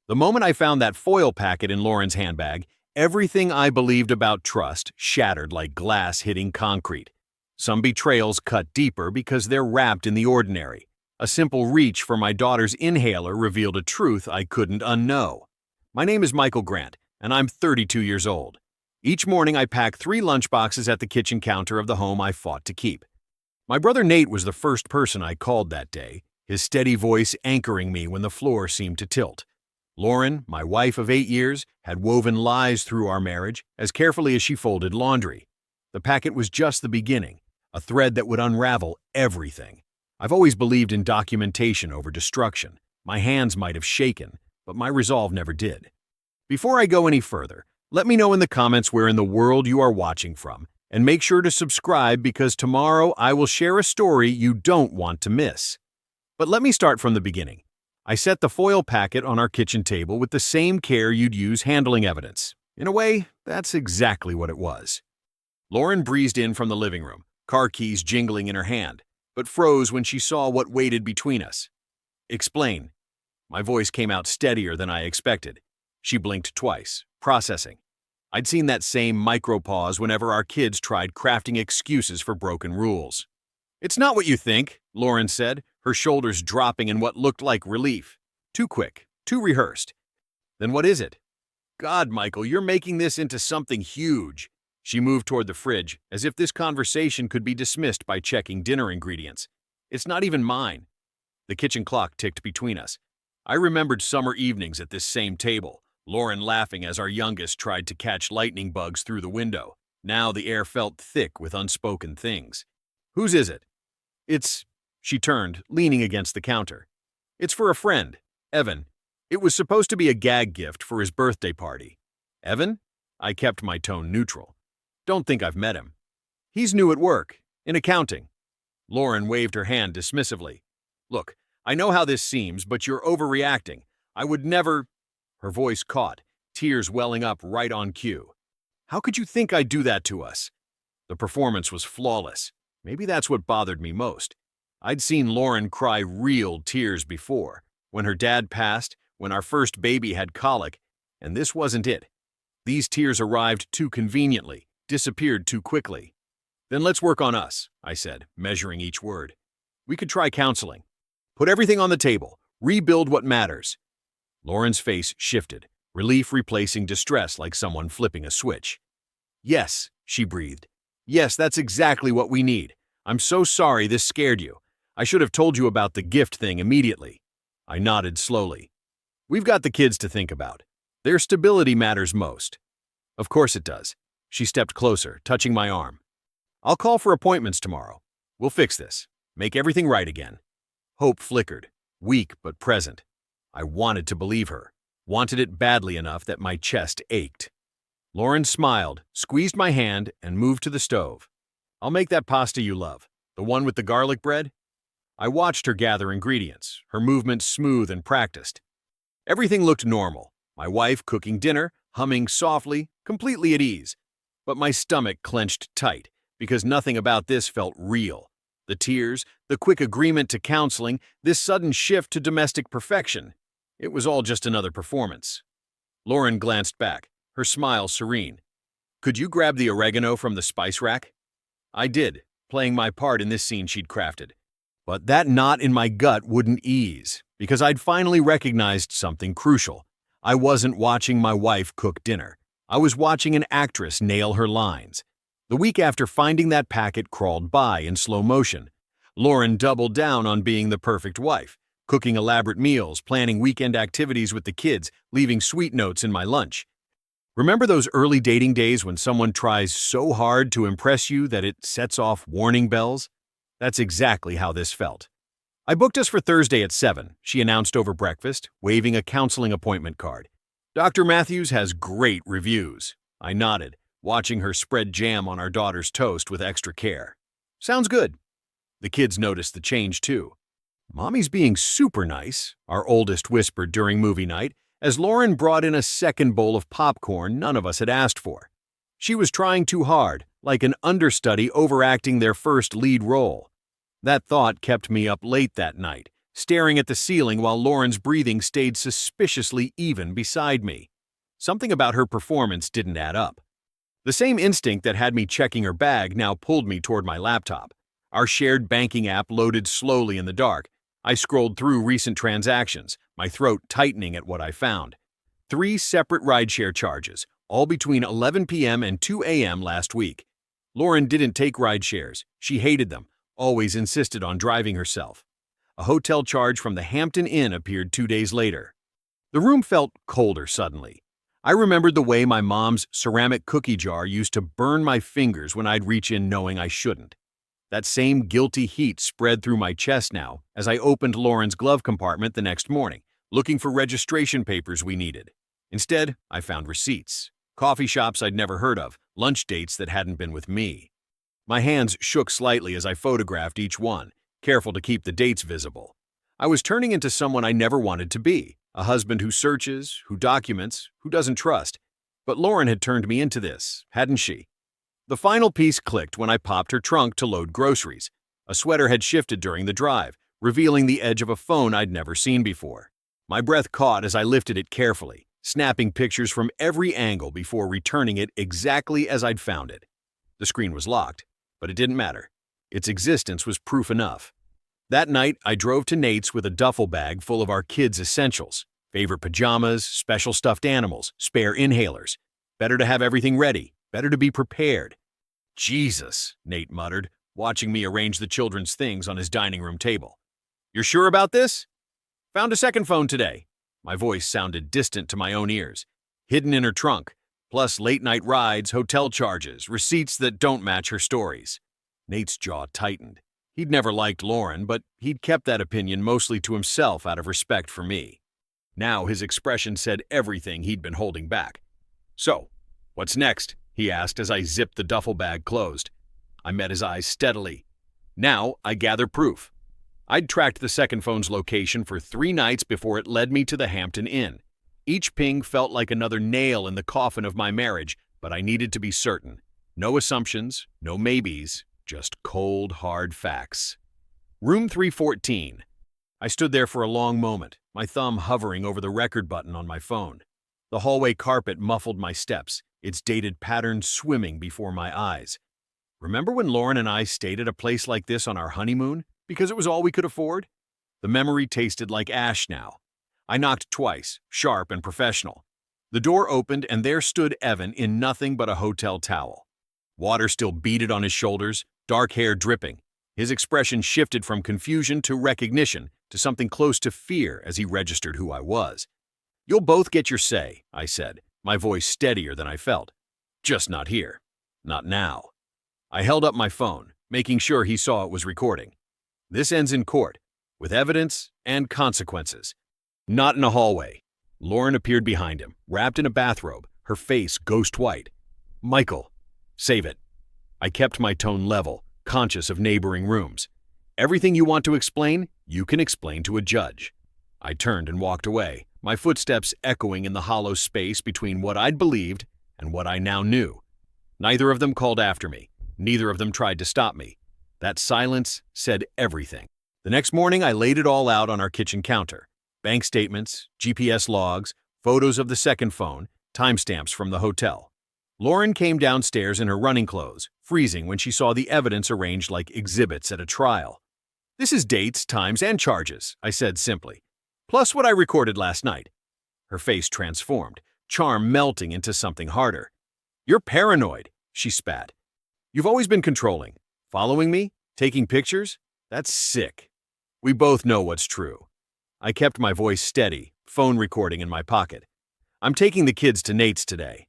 The moment I found that foil packet in Lauren's handbag, everything I believed about trust shattered like glass hitting concrete. Some betrayals cut deeper because they're wrapped in the ordinary. A simple reach for my daughter's inhaler revealed a truth I couldn't unknow. My name is Michael Grant, and I'm 32 years old. Each morning I pack 3 lunchboxes at the kitchen counter of the home I fought to keep. My brother Nate was the first person I called that day, his steady voice anchoring me when the floor seemed to tilt. Lauren, my wife of 8 years, had woven lies through our marriage as carefully as she folded laundry. The packet was just the beginning, a thread that would unravel everything. I've always believed in documentation over destruction. My hands might have shaken, but my resolve never did. Before I go any further, let me know in the comments where in the world you are watching from, and make sure to subscribe because tomorrow I will share a story you don't want to miss. But let me start from the beginning. I set the foil packet on our kitchen table with the same care you'd use handling evidence. In a way, that's exactly what it was. Lauren breezed in from the living room, car keys jingling in her hand, but froze when she saw what waited between us. "Explain." My voice came out steadier than I expected. She blinked twice, processing. I'd seen that same micro-pause whenever our kids tried crafting excuses for broken rules. "It's not what you think," Lauren said, her shoulders dropping in what looked like relief. "Too quick, too rehearsed." "Then what is it?" "God, Michael, you're making this into something huge." She moved toward the fridge, as if this conversation could be dismissed by checking dinner ingredients. "It's not even mine." The kitchen clock ticked between us. I remembered summer evenings at this same table, Lauren laughing as our youngest tried to catch lightning bugs through the window. Now the air felt thick with unspoken things. "Whose is it?" "It's..." She turned, leaning against the counter. "It's for a friend, Evan. It was supposed to be a gag gift for his birthday party." "Evan?" I kept my tone neutral. "Don't think I've met him." "He's new at work, in accounting." Lauren waved her hand dismissively. "Look, I know how this seems, but you're overreacting. I would never..." Her voice caught, tears welling up right on cue. "How could you think I'd do that to us?" The performance was flawless. Maybe that's what bothered me most. I'd seen Lauren cry real tears before, when her dad passed, when our first baby had colic, and this wasn't it. These tears arrived too conveniently, disappeared too quickly. "Then let's work on us," I said, measuring each word. "We could try counseling. Put everything on the table. Rebuild what matters." Lauren's face shifted, relief replacing distress like someone flipping a switch. "Yes," she breathed. "Yes, that's exactly what we need. I'm so sorry this scared you. I should have told you about the gift thing immediately." I nodded slowly. "We've got the kids to think about. Their stability matters most." "Of course it does." She stepped closer, touching my arm. "I'll call for appointments tomorrow. We'll fix this. Make everything right again." Hope flickered, weak but present. I wanted to believe her, wanted it badly enough that my chest ached. Lauren smiled, squeezed my hand, and moved to the stove. "I'll make that pasta you love, the one with the garlic bread." I watched her gather ingredients, her movements smooth and practiced. Everything looked normal, my wife cooking dinner, humming softly, completely at ease. But my stomach clenched tight, because nothing about this felt real. The tears, the quick agreement to counseling, this sudden shift to domestic perfection. It was all just another performance. Lauren glanced back, her smile serene. "Could you grab the oregano from the spice rack?" I did, playing my part in this scene she'd crafted. But that knot in my gut wouldn't ease, because I'd finally recognized something crucial. I wasn't watching my wife cook dinner. I was watching an actress nail her lines. The week after finding that packet crawled by in slow motion. Lauren doubled down on being the perfect wife, cooking elaborate meals, planning weekend activities with the kids, leaving sweet notes in my lunch. Remember those early dating days when someone tries so hard to impress you that it sets off warning bells? That's exactly how this felt. "I booked us for Thursday at 7, she announced over breakfast, waving a counseling appointment card. "Dr. Matthews has great reviews." I nodded, watching her spread jam on our daughter's toast with extra care. "Sounds good." The kids noticed the change too. "Mommy's being super nice," our oldest whispered during movie night, as Lauren brought in a second bowl of popcorn none of us had asked for. She was trying too hard, like an understudy overacting their first lead role. That thought kept me up late that night, staring at the ceiling while Lauren's breathing stayed suspiciously even beside me. Something about her performance didn't add up. The same instinct that had me checking her bag now pulled me toward my laptop. Our shared banking app loaded slowly in the dark. I scrolled through recent transactions, my throat tightening at what I found. 3 separate rideshare charges, all between 11 p.m. and 2 a.m. last week. Lauren didn't take rideshares. She hated them, always insisted on driving herself. A hotel charge from the Hampton Inn appeared 2 days later. The room felt colder suddenly. I remembered the way my mom's ceramic cookie jar used to burn my fingers when I'd reach in knowing I shouldn't. That same guilty heat spread through my chest now as I opened Lauren's glove compartment the next morning, looking for registration papers we needed. Instead, I found receipts, coffee shops I'd never heard of, lunch dates that hadn't been with me. My hands shook slightly as I photographed each one, careful to keep the dates visible. I was turning into someone I never wanted to be, a husband who searches, who documents, who doesn't trust. But Lauren had turned me into this, hadn't she? The final piece clicked when I popped her trunk to load groceries. A sweater had shifted during the drive, revealing the edge of a phone I'd never seen before. My breath caught as I lifted it carefully, snapping pictures from every angle before returning it exactly as I'd found it. The screen was locked, but it didn't matter. Its existence was proof enough. That night, I drove to Nate's with a duffel bag full of our kids' essentials. Favorite pajamas, special stuffed animals, spare inhalers. Better to have everything ready, better to be prepared. Jesus, Nate muttered, watching me arrange the children's things on his dining room table. You're sure about this? Found a second phone today. My voice sounded distant to my own ears. Hidden in her trunk, plus late-night rides, hotel charges, receipts that don't match her stories. Nate's jaw tightened. He'd never liked Lauren, but he'd kept that opinion mostly to himself out of respect for me. Now his expression said everything he'd been holding back. So, what's next? He asked as I zipped the duffel bag closed. I met his eyes steadily. Now I gather proof. I'd tracked the second phone's location for 3 nights before it led me to the Hampton Inn. Each ping felt like another nail in the coffin of my marriage, but I needed to be certain. No assumptions, no maybes, just cold, hard facts. Room 314. I stood there for a long moment, my thumb hovering over the record button on my phone. The hallway carpet muffled my steps, its dated pattern swimming before my eyes. Remember when Lauren and I stayed at a place like this on our honeymoon? Because it was all we could afford? The memory tasted like ash now. I knocked twice, sharp and professional. The door opened and there stood Evan in nothing but a hotel towel. Water still beaded on his shoulders, dark hair dripping. His expression shifted from confusion to recognition, to something close to fear as he registered who I was. You'll both get your say, I said, my voice steadier than I felt. Just not here. Not now. I held up my phone, making sure he saw it was recording. This ends in court, with evidence and consequences. Not in a hallway. Lauren appeared behind him, wrapped in a bathrobe, her face ghost white. Michael, save it. I kept my tone level, conscious of neighboring rooms. Everything you want to explain, you can explain to a judge. I turned and walked away, my footsteps echoing in the hollow space between what I'd believed and what I now knew. Neither of them called after me. Neither of them tried to stop me. That silence said everything. The next morning, I laid it all out on our kitchen counter. Bank statements, GPS logs, photos of the second phone, timestamps from the hotel. Lauren came downstairs in her running clothes, freezing when she saw the evidence arranged like exhibits at a trial. This is dates, times, and charges, I said simply. Plus what I recorded last night. Her face transformed, charm melting into something harder. You're paranoid, she spat. You've always been controlling. Following me? Taking pictures? That's sick. We both know what's true. I kept my voice steady, phone recording in my pocket. I'm taking the kids to Nate's today.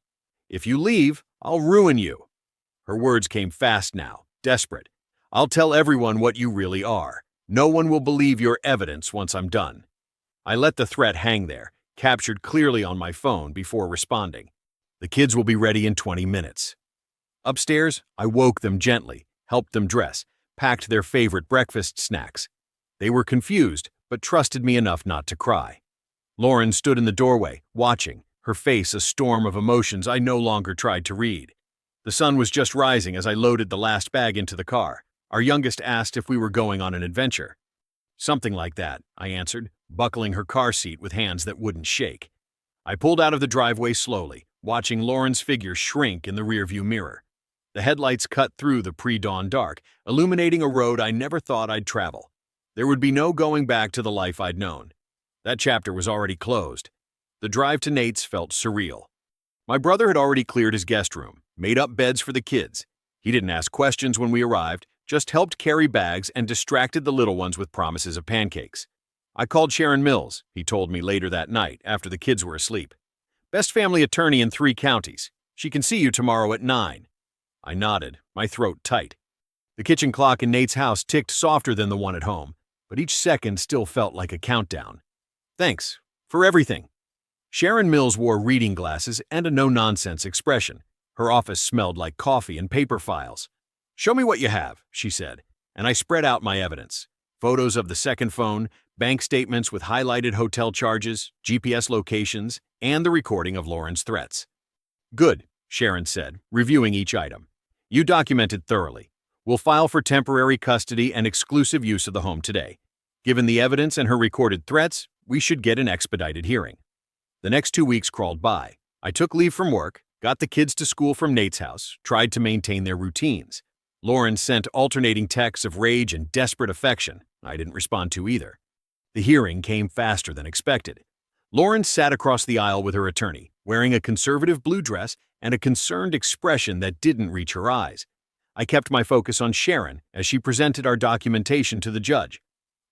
If you leave, I'll ruin you. Her words came fast now, desperate. I'll tell everyone what you really are. No one will believe your evidence once I'm done. I let the threat hang there, captured clearly on my phone before responding. The kids will be ready in 20 minutes. Upstairs, I woke them gently, helped them dress, packed their favorite breakfast snacks. They were confused, but trusted me enough not to cry. Lauren stood in the doorway, watching, her face a storm of emotions I no longer tried to read. The sun was just rising as I loaded the last bag into the car. Our youngest asked if we were going on an adventure. Something like that, I answered, buckling her car seat with hands that wouldn't shake. I pulled out of the driveway slowly, watching Lauren's figure shrink in the rearview mirror. The headlights cut through the pre-dawn dark, illuminating a road I never thought I'd travel. There would be no going back to the life I'd known. That chapter was already closed. The drive to Nate's felt surreal. My brother had already cleared his guest room, made up beds for the kids. He didn't ask questions when we arrived, just helped carry bags and distracted the little ones with promises of pancakes. I called Sharon Mills, he told me later that night after the kids were asleep. Best family attorney in 3 counties. She can see you tomorrow at 9. I nodded, my throat tight. The kitchen clock in Nate's house ticked softer than the one at home, but each second still felt like a countdown. Thanks for everything. Sharon Mills wore reading glasses and a no-nonsense expression. Her office smelled like coffee and paper files. Show me what you have, she said, and I spread out my evidence. Photos of the second phone, bank statements with highlighted hotel charges, GPS locations, and the recording of Lauren's threats. Good, Sharon said, reviewing each item. You documented thoroughly. We'll file for temporary custody and exclusive use of the home today. Given the evidence and her recorded threats, we should get an expedited hearing. The next 2 weeks crawled by. I took leave from work, got the kids to school from Nate's house, tried to maintain their routines. Lauren sent alternating texts of rage and desperate affection. I didn't respond to either. The hearing came faster than expected. Lauren sat across the aisle with her attorney, wearing a conservative blue dress and a concerned expression that didn't reach her eyes. I kept my focus on Sharon as she presented our documentation to the judge.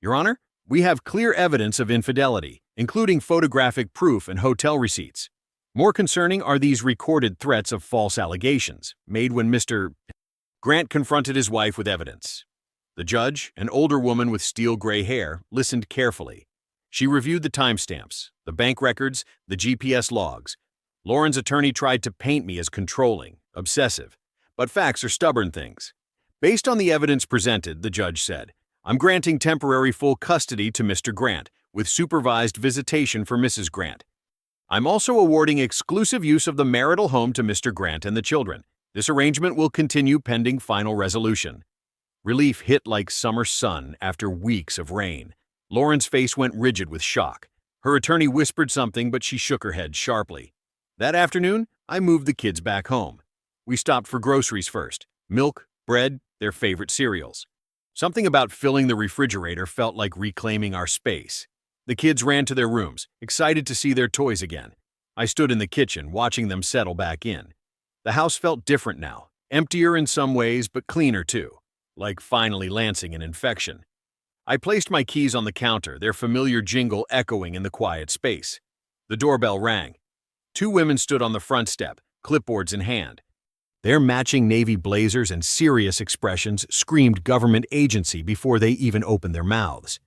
Your Honor, we have clear evidence of infidelity, including photographic proof and hotel receipts. More concerning are these recorded threats of false allegations, made when Mr. Grant confronted his wife with evidence. The judge, an older woman with steel-gray hair, listened carefully. She reviewed the timestamps, the bank records, the GPS logs. Lauren's attorney tried to paint me as controlling, obsessive, but facts are stubborn things. Based on the evidence presented, the judge said, I'm granting temporary full custody to Mr. Grant, with supervised visitation for Mrs. Grant. I'm also awarding exclusive use of the marital home to Mr. Grant and the children. This arrangement will continue pending final resolution. Relief hit like summer sun after weeks of rain. Lauren's face went rigid with shock. Her attorney whispered something, but she shook her head sharply. That afternoon, I moved the kids back home. We stopped for groceries first. Milk, bread, their favorite cereals. Something about filling the refrigerator felt like reclaiming our space. The kids ran to their rooms, excited to see their toys again. I stood in the kitchen, watching them settle back in. The house felt different now, emptier in some ways, but cleaner too, like finally lancing an infection. I placed my keys on the counter, their familiar jingle echoing in the quiet space. The doorbell rang. 2 women stood on the front step, clipboards in hand. Their matching navy blazers and serious expressions screamed government agency before they even opened their mouths.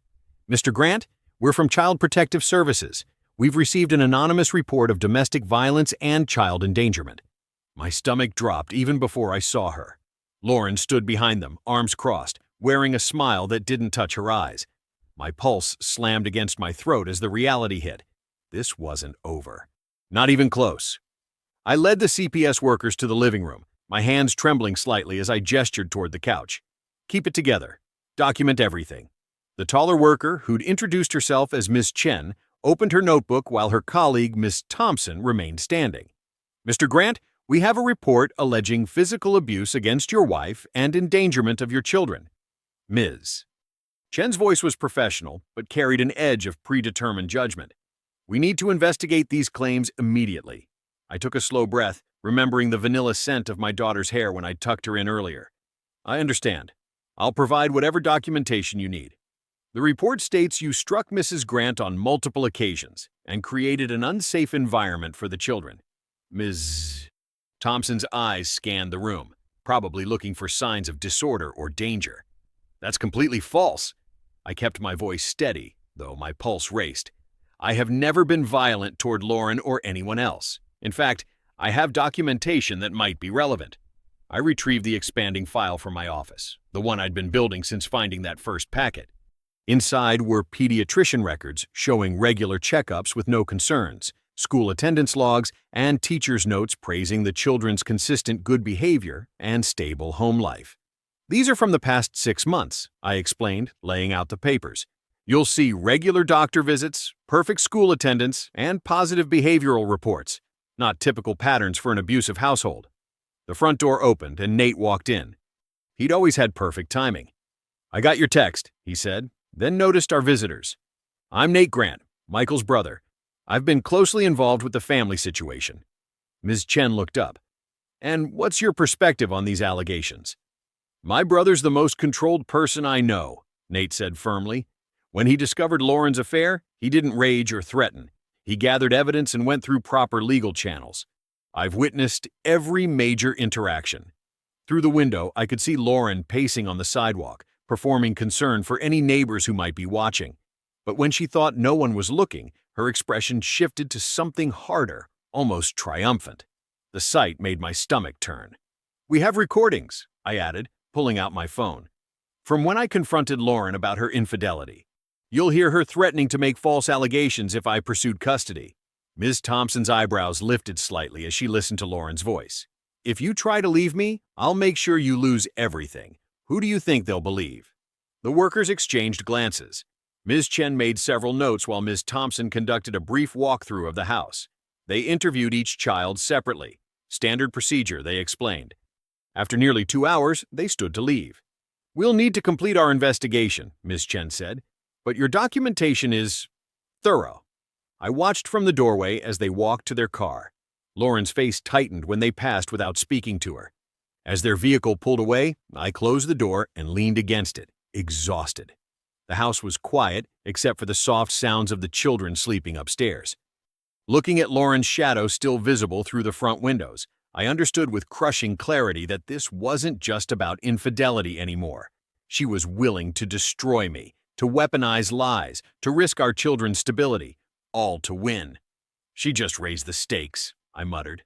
Mr. Grant, we're from Child Protective Services. We've received an anonymous report of domestic violence and child endangerment. My stomach dropped even before I saw her. Lauren stood behind them, arms crossed, wearing a smile that didn't touch her eyes. My pulse slammed against my throat as the reality hit. This wasn't over. Not even close. I led the CPS workers to the living room, my hands trembling slightly as I gestured toward the couch. Keep it together. Document everything. The taller worker, who'd introduced herself as Miss Chen, opened her notebook while her colleague, Miss Thompson, remained standing. Mr. Grant, we have a report alleging physical abuse against your wife and endangerment of your children. Ms. Chen's voice was professional, but carried an edge of predetermined judgment. We need to investigate these claims immediately. I took a slow breath, remembering the vanilla scent of my daughter's hair when I tucked her in earlier. I understand. I'll provide whatever documentation you need. The report states you struck Mrs. Grant on multiple occasions and created an unsafe environment for the children. Ms. Thompson's eyes scanned the room, probably looking for signs of disorder or danger. That's completely false. I kept my voice steady, though my pulse raced. I have never been violent toward Lauren or anyone else. In fact, I have documentation that might be relevant. I retrieved the expanding file from my office, the one I'd been building since finding that first packet. Inside were pediatrician records showing regular checkups with no concerns, school attendance logs, and teachers' notes praising the children's consistent good behavior and stable home life. These are from the past 6 months, I explained, laying out the papers. You'll see regular doctor visits, perfect school attendance, and positive behavioral reports, not typical patterns for an abusive household. The front door opened and Nate walked in. He'd always had perfect timing. "I got your text," he said, then noticed our visitors. "I'm Nate Grant, Michael's brother. I've been closely involved with the family situation." Ms. Chen looked up. "And what's your perspective on these allegations?" "My brother's the most controlled person I know," Nate said firmly. "When he discovered Lauren's affair, he didn't rage or threaten. He gathered evidence and went through proper legal channels. I've witnessed every major interaction. Through the window, I could see Lauren pacing on the sidewalk, performing concern for any neighbors who might be watching. But when she thought no one was looking, her expression shifted to something harder, almost triumphant. The sight made my stomach turn. "We have recordings," I added, pulling out my phone, "from when I confronted Lauren about her infidelity. You'll hear her threatening to make false allegations if I pursued custody." Ms. Thompson's eyebrows lifted slightly as she listened to Lauren's voice. "If you try to leave me, I'll make sure you lose everything. Who do you think they'll believe?" The workers exchanged glances. Ms. Chen made several notes while Ms. Thompson conducted a brief walkthrough of the house. They interviewed each child separately. Standard procedure, they explained. After nearly 2 hours, they stood to leave. "We'll need to complete our investigation," Ms. Chen said, "but your documentation is thorough." I watched from the doorway as they walked to their car. Lauren's face tightened when they passed without speaking to her. As their vehicle pulled away, I closed the door and leaned against it, exhausted. The house was quiet, except for the soft sounds of the children sleeping upstairs. Looking at Lauren's shadow still visible through the front windows, I understood with crushing clarity that this wasn't just about infidelity anymore. She was willing to destroy me, to weaponize lies, to risk our children's stability, all to win. "She just raised the stakes," I muttered.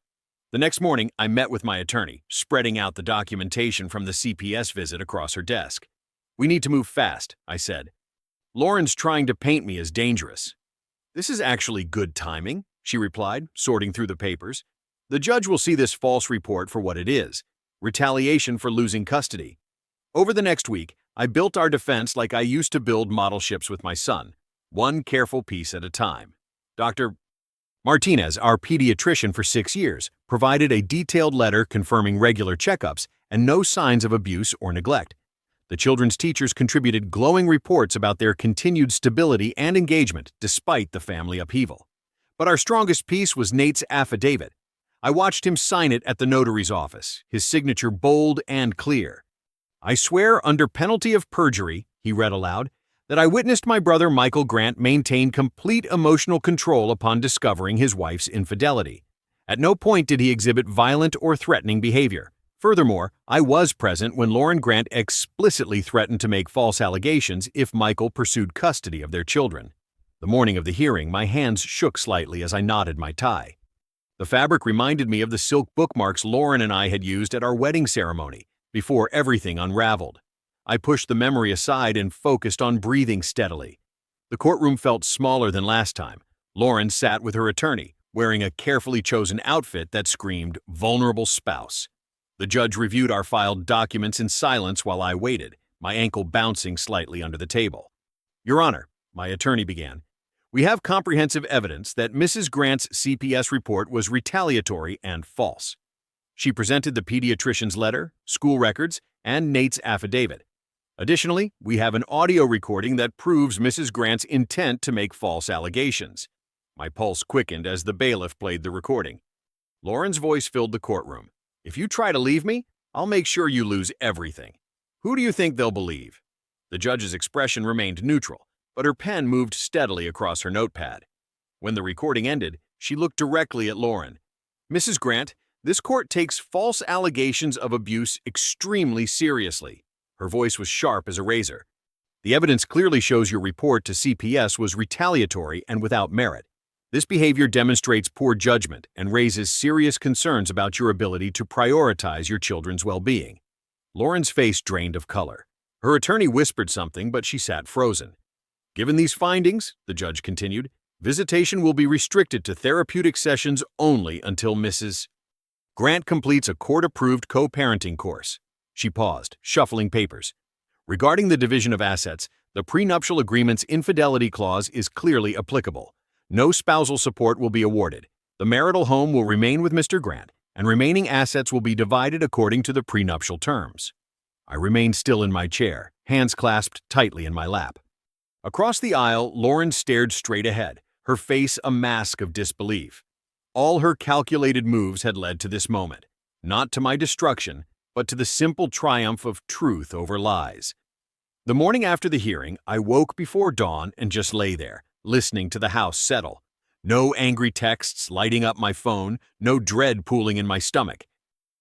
The next morning, I met with my attorney, spreading out the documentation from the CPS visit across her desk. "We need to move fast," I said. "Lauren's trying to paint me as dangerous." "This is actually good timing," she replied, sorting through the papers. "The judge will see this false report for what it is, retaliation for losing custody." Over the next week, I built our defense like I used to build model ships with my son, one careful piece at a time. Dr. Martinez, our pediatrician for 6 years, provided a detailed letter confirming regular checkups and no signs of abuse or neglect. The children's teachers contributed glowing reports about their continued stability and engagement despite the family upheaval. But our strongest piece was Nate's affidavit. I watched him sign it at the notary's office, his signature bold and clear. "I swear under penalty of perjury," he read aloud, "that I witnessed my brother Michael Grant maintain complete emotional control upon discovering his wife's infidelity. At no point did he exhibit violent or threatening behavior. Furthermore, I was present when Lauren Grant explicitly threatened to make false allegations if Michael pursued custody of their children." The morning of the hearing, my hands shook slightly as I knotted my tie. The fabric reminded me of the silk bookmarks Lauren and I had used at our wedding ceremony, before everything unraveled. I pushed the memory aside and focused on breathing steadily. The courtroom felt smaller than last time. Lauren sat with her attorney, wearing a carefully chosen outfit that screamed vulnerable spouse. The judge reviewed our filed documents in silence while I waited, my ankle bouncing slightly under the table. "Your Honor," my attorney began, "we have comprehensive evidence that Mrs. Grant's CPS report was retaliatory and false." She presented the pediatrician's letter, school records, and Nate's affidavit. Additionally, we have an audio recording that proves Mrs. Grant's intent to make false allegations. My pulse quickened as the bailiff played the recording. Lauren's voice filled the courtroom. "If you try to leave me, I'll make sure you lose everything. Who do you think they'll believe?" The judge's expression remained neutral, but her pen moved steadily across her notepad. When the recording ended, she looked directly at Lauren. "Mrs. Grant, this court takes false allegations of abuse extremely seriously." Her voice was sharp as a razor. "The evidence clearly shows your report to CPS was retaliatory and without merit. This behavior demonstrates poor judgment and raises serious concerns about your ability to prioritize your children's well-being." Lauren's face drained of color. Her attorney whispered something, but she sat frozen. "Given these findings," the judge continued, "visitation will be restricted to therapeutic sessions only until Mrs. Grant completes a court-approved co-parenting course." She paused, shuffling papers. "Regarding the division of assets, The prenuptial agreement's infidelity clause is clearly applicable. No spousal support will be awarded. The marital home will remain with Mr. Grant, and remaining assets will be divided according to the prenuptial terms. I remained still in my chair, hands clasped tightly in my lap. Across the aisle, Lauren stared straight ahead, her face a mask of disbelief. All her calculated moves had led to this moment, not to my destruction, but to the simple triumph of truth over lies. The morning after the hearing, I woke before dawn and just lay there, listening to the house settle. No angry texts lighting up my phone, no dread pooling in my stomach.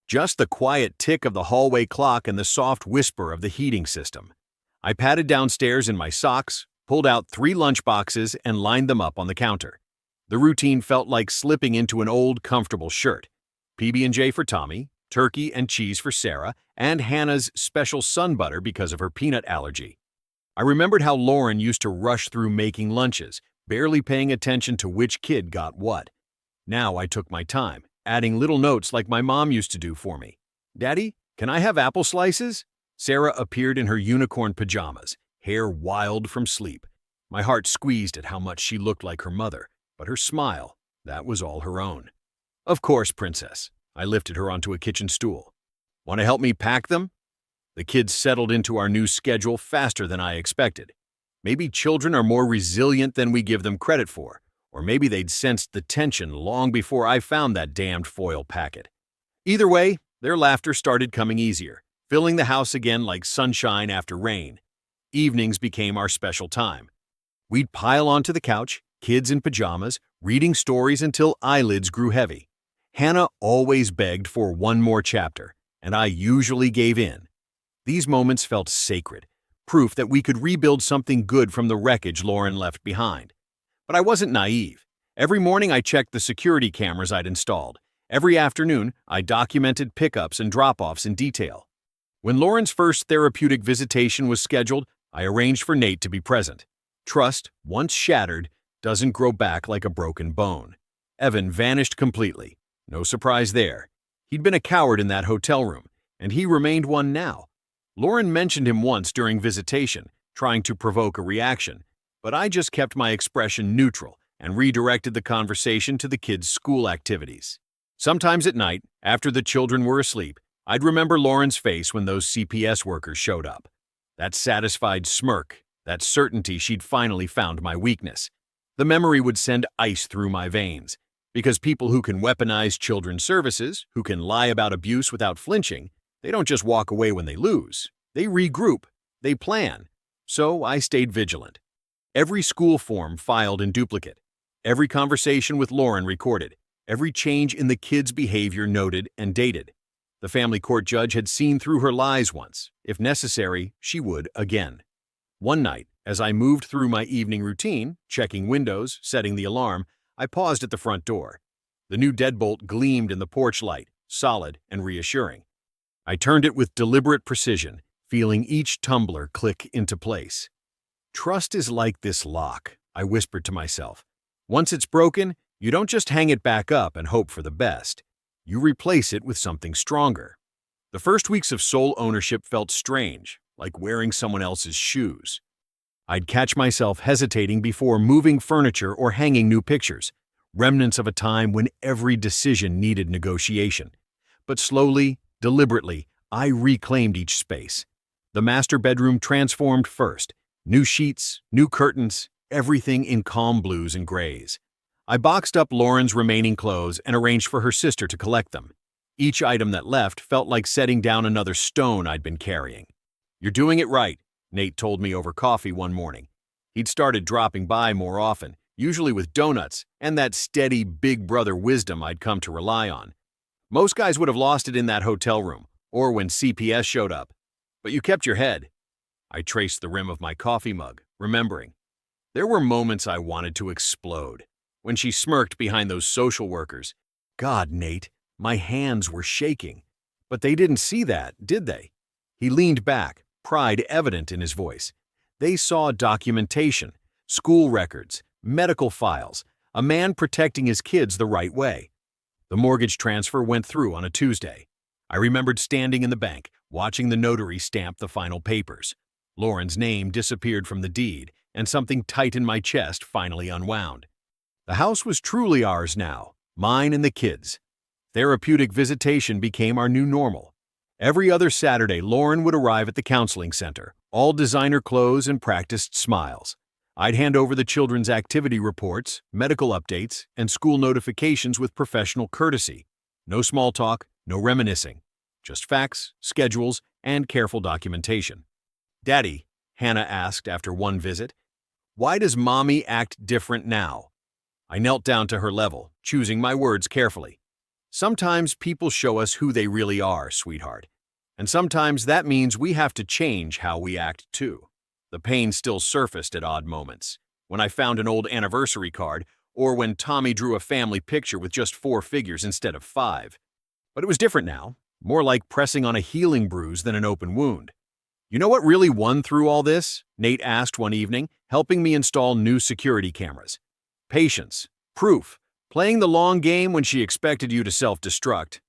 Just the quiet tick of the hallway clock and the soft whisper of the heating system. I padded downstairs in my socks, pulled out 3 lunchboxes, and lined them up on the counter. The routine felt like slipping into an old, comfortable shirt. PB&J for Tommy, turkey and cheese for Sarah, and Hannah's special sun butter because of her peanut allergy. I remembered how Lauren used to rush through making lunches, barely paying attention to which kid got what. Now I took my time, adding little notes like my mom used to do for me. "Daddy, can I have apple slices?" Sarah appeared in her unicorn pajamas, hair wild from sleep. My heart squeezed at how much she looked like her mother, but her smile, that was all her own. "Of course, princess." I lifted her onto a kitchen stool. "Want to help me pack them?" The kids settled into our new schedule faster than I expected. Maybe children are more resilient than we give them credit for, or maybe they'd sensed the tension long before I found that damned foil packet. Either way, their laughter started coming easier, filling the house again like sunshine after rain. Evenings became our special time. We'd pile onto the couch, kids in pajamas, reading stories until eyelids grew heavy. Hannah always begged for one more chapter, and I usually gave in. These moments felt sacred, proof that we could rebuild something good from the wreckage Lauren left behind. But I wasn't naive. Every morning I checked the security cameras I'd installed. Every afternoon, I documented pickups and drop-offs in detail. When Lauren's first therapeutic visitation was scheduled, I arranged for Nate to be present. Trust, once shattered, doesn't grow back like a broken bone. Evan vanished completely. No surprise there. He'd been a coward in that hotel room, and he remained one now. Lauren mentioned him once during visitation, trying to provoke a reaction, but I just kept my expression neutral and redirected the conversation to the kids' school activities. Sometimes at night, after the children were asleep, I'd remember Lauren's face when those CPS workers showed up. That satisfied smirk, that certainty she'd finally found my weakness. The memory would send ice through my veins, because people who can weaponize children's services, who can lie about abuse without flinching, they don't just walk away when they lose. They regroup. They plan. So I stayed vigilant. Every school form filed in duplicate. Every conversation with Lauren recorded. Every change in the kids' behavior noted and dated. The family court judge had seen through her lies once. If necessary, she would again. One night, as I moved through my evening routine, checking windows, setting the alarm, I paused at the front door. The new deadbolt gleamed in the porch light, solid and reassuring. I turned it with deliberate precision, feeling each tumbler click into place. "Trust is like this lock," I whispered to myself. "Once it's broken, you don't just hang it back up and hope for the best. You replace it with something stronger." The first weeks of sole ownership felt strange, like wearing someone else's shoes. I'd catch myself hesitating before moving furniture or hanging new pictures, remnants of a time when every decision needed negotiation. But slowly, deliberately, I reclaimed each space. The master bedroom transformed first. New sheets, new curtains, everything in calm blues and grays. I boxed up Lauren's remaining clothes and arranged for her sister to collect them. Each item that left felt like setting down another stone I'd been carrying. "You're doing it right," Nate told me over coffee one morning. He'd started dropping by more often, usually with donuts and that steady big brother wisdom I'd come to rely on. "Most guys would have lost it in that hotel room, or when CPS showed up. But you kept your head." I traced the rim of my coffee mug, remembering. There were moments I wanted to explode. When she smirked behind those social workers. God, Nate, my hands were shaking. But they didn't see that, did they? He leaned back, pride evident in his voice. They saw documentation, school records, medical files, a man protecting his kids the right way. The mortgage transfer went through on a Tuesday. I remembered standing in the bank, watching the notary stamp the final papers. Lauren's name disappeared from the deed, and something tight in my chest finally unwound. The house was truly ours now, mine and the kids. Therapeutic visitation became our new normal. Every other Saturday, Lauren would arrive at the counseling center, all designer clothes and practiced smiles. I'd hand over the children's activity reports, medical updates, and school notifications with professional courtesy. No small talk, no reminiscing. Just facts, schedules, and careful documentation. "Daddy," Hannah asked after one visit, "why does Mommy act different now?" I knelt down to her level, choosing my words carefully. "Sometimes people show us who they really are, sweetheart. And sometimes that means we have to change how we act too." The pain still surfaced at odd moments, when I found an old anniversary card, or when Tommy drew a family picture with just 4 figures instead of 5. But it was different now, more like pressing on a healing bruise than an open wound. "You know what really won through all this?" Nate asked one evening, helping me install new security cameras. "Patience. Proof. Playing the long game when she expected you to self-destruct."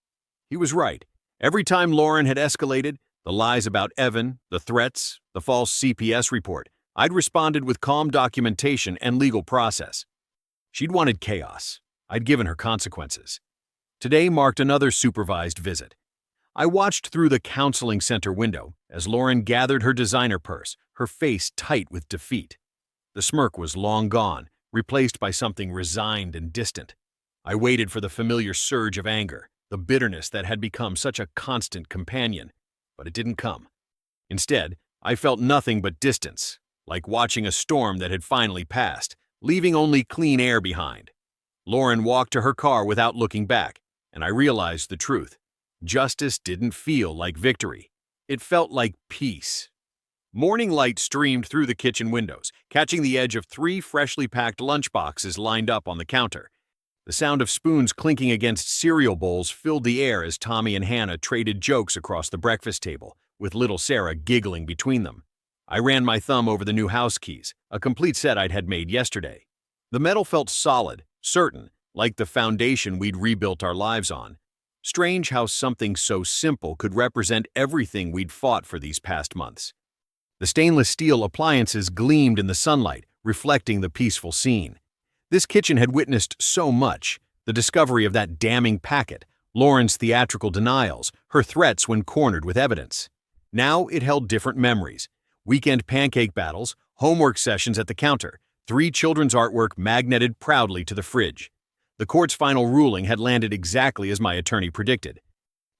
He was right. Every time Lauren had escalated, the lies about Evan, the threats, the false CPS report, I'd responded with calm documentation and legal process. She'd wanted chaos. I'd given her consequences. Today marked another supervised visit. I watched through the counseling center window as Lauren gathered her designer purse, her face tight with defeat. The smirk was long gone, replaced by something resigned and distant. I waited for the familiar surge of anger, the bitterness that had become such a constant companion, but it didn't come. Instead, I felt nothing but distance, like watching a storm that had finally passed, leaving only clean air behind. Lauren walked to her car without looking back, and I realized the truth. Justice didn't feel like victory. It felt like peace. Morning light streamed through the kitchen windows, catching the edge of 3 freshly packed lunchboxes lined up on the counter. The sound of spoons clinking against cereal bowls filled the air as Tommy and Hannah traded jokes across the breakfast table, with little Sarah giggling between them. I ran my thumb over the new house keys, a complete set I'd had made yesterday. The metal felt solid, certain, like the foundation we'd rebuilt our lives on. Strange how something so simple could represent everything we'd fought for these past months. The stainless steel appliances gleamed in the sunlight, reflecting the peaceful scene. This kitchen had witnessed so much: the discovery of that damning packet, Lauren's theatrical denials, her threats when cornered with evidence. Now it held different memories: weekend pancake battles, homework sessions at the counter, 3 children's artwork magneted proudly to the fridge. The court's final ruling had landed exactly as my attorney predicted.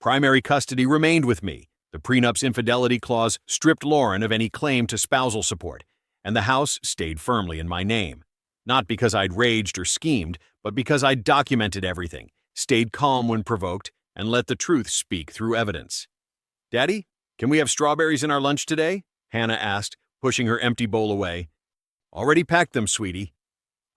Primary custody remained with me. The prenup's infidelity clause stripped Lauren of any claim to spousal support, and the house stayed firmly in my name. Not because I'd raged or schemed, but because I'd documented everything, stayed calm when provoked, and let the truth speak through evidence. "Daddy, can we have strawberries in our lunch today?" Hannah asked, pushing her empty bowl away. "Already packed them, sweetie."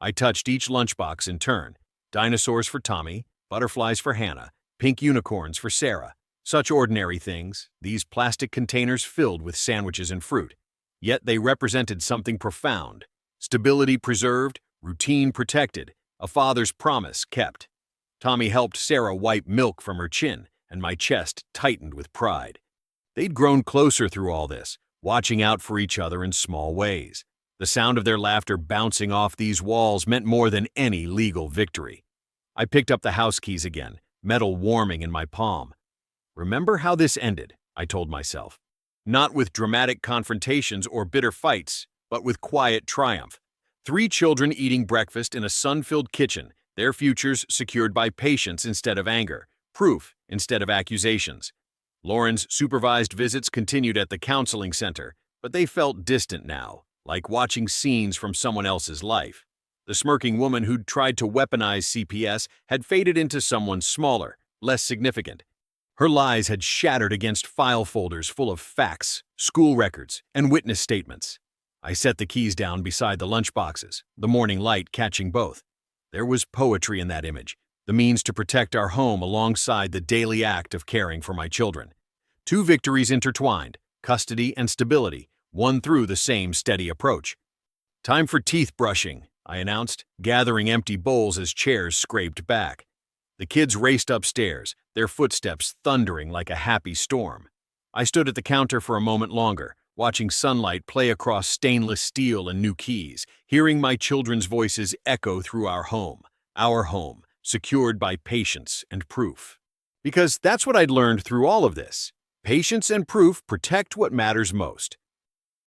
I touched each lunchbox in turn. Dinosaurs for Tommy, butterflies for Hannah, pink unicorns for Sarah. Such ordinary things, these plastic containers filled with sandwiches and fruit. Yet they represented something profound: stability preserved, routine protected, a father's promise kept. Tommy helped Sarah wipe milk from her chin, and my chest tightened with pride. They'd grown closer through all this, watching out for each other in small ways. The sound of their laughter bouncing off these walls meant more than any legal victory. I picked up the house keys again, metal warming in my palm. Remember how this ended, I told myself. Not with dramatic confrontations or bitter fights, but with quiet triumph. 3 children eating breakfast in a sun-filled kitchen, their futures secured by patience instead of anger, proof instead of accusations. Lauren's supervised visits continued at the counseling center, but they felt distant now, like watching scenes from someone else's life. The smirking woman who'd tried to weaponize CPS had faded into someone smaller, less significant. Her lies had shattered against file folders full of facts, school records, and witness statements. I set the keys down beside the lunchboxes, the morning light catching both. There was poetry in that image, the means to protect our home alongside the daily act of caring for my children. 2 victories intertwined, custody and stability, won through the same steady approach. "Time for teeth brushing," I announced, gathering empty bowls as chairs scraped back. The kids raced upstairs, their footsteps thundering like a happy storm. I stood at the counter for a moment longer, watching sunlight play across stainless steel and new keys, hearing my children's voices echo through our home, secured by patience and proof. Because that's what I'd learned through all of this. Patience and proof protect what matters most.